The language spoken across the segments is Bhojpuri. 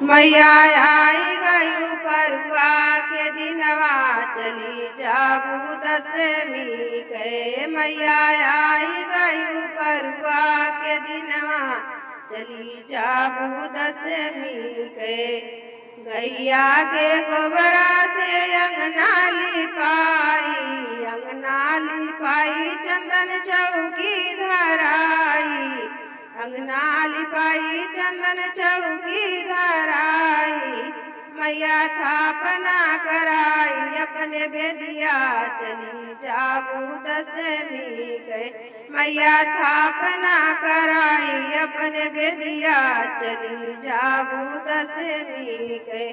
मैया आई गयू परुआ के दिनवा चली जाबू दशमी के। मैया आई गयू परुआ के दिनवा चली जाबू दशमी के। गैया के गोबरा से अंगना लिपाई चंदन चौकी धराई। अंगना लिपाई चंदन चौकी धराई। मैया थापना कराई अपने बेदिया चली जाबू दशमी के। मैया थापना कराई अपने बेदिया चली जाबू दशमी के।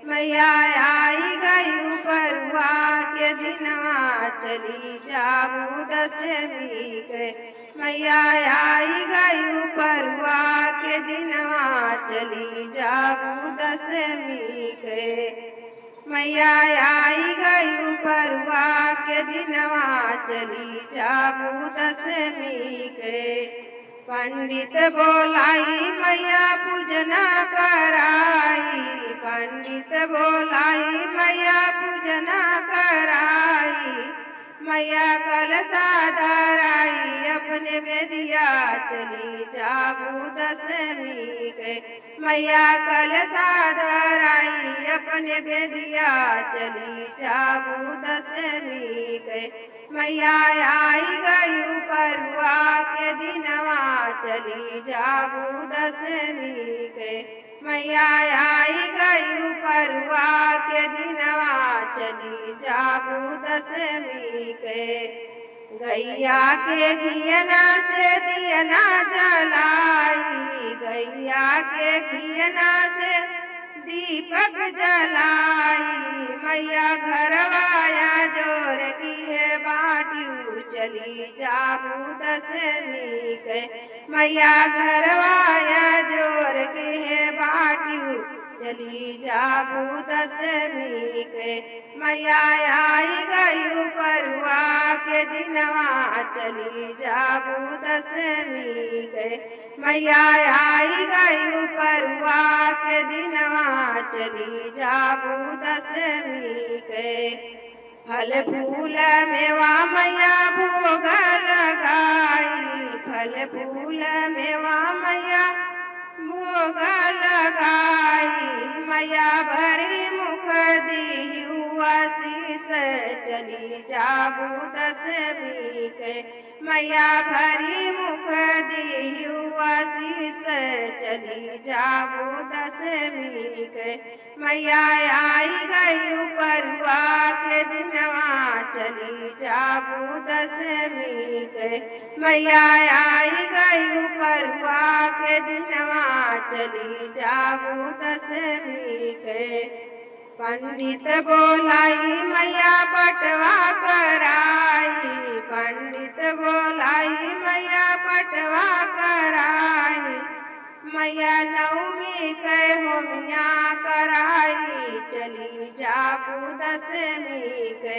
मैया आई गयू परुआ के दिनवा चली जाबू दशमी के। मैया आई गयू परुआ के दिनवा चली जाबू दशमी के। मैया आई गयू परुआ के दिनवा चली जाबू दशमी के। पंडित बोलाई मैया पूजना कराई। पंडित बोलाई मैया पूजना कराई। मैया कलशा धराई अपने बेदिया चली जाबू दशमी के। मैया कलशा धराई अपने बेदिया चली जाबू दशमी के। मैया आई गयू परुआ के दिनवा चली जाबू दशमी के। मैया आई गयू परुआ के दिनवा चली जाबू दशमी के। गैया के घियना से दियना जलाई। गैया के घियना से दीपक जलाई। मैया घरवाया जोर की है बाटियू चली जाबू दशमी के। मैया घरवाया जोर की है बाटियू चली जाबू दशमी के। मैया आई गयू परुआ के दिनवा चली जाबू दशमी के। मैया आई गयू परुआ के दिनवा चली जाबू दशमी के। फल फूल मेवा मैया भोग लगाई। फल फूल मेवा मैया भोग लगाई। मैया भरी मुख दीहू आशीष चली जाबू दशमी के। मैया भरी मुख दीहू आशीष चली जाबू दशमी के। मैया आई गयू परुआ के दिनवा चली जाबू दशमी के। मैया आई गयू परुआ के दिनवा चली जाबू दशमी के। पंडित बोलाई मैया पटवा कराई। पंडित बोलाई मैया पटवा कराई। मैया नवमी के होमिया कराई चली जाबू दशमी के।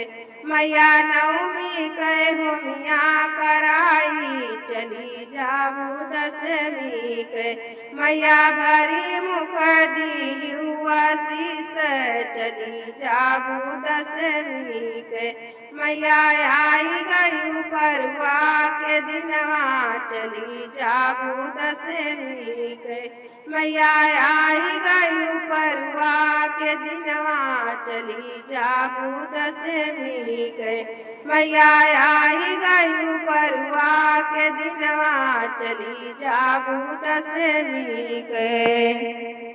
मैया नवमी के होमिया कराई चली जाबू दशमी के। मैया भरी मुख दीहू आशीष चली जाबू दशमी के। मैया आई गयू परुआ के दिनवा चली जाबू दशमी के। मैया आई गयू परुआ के दिनवा चली जाबू दशमी के। मैया आई गयू परुआ के दिनवा चली जाबू दशमी के।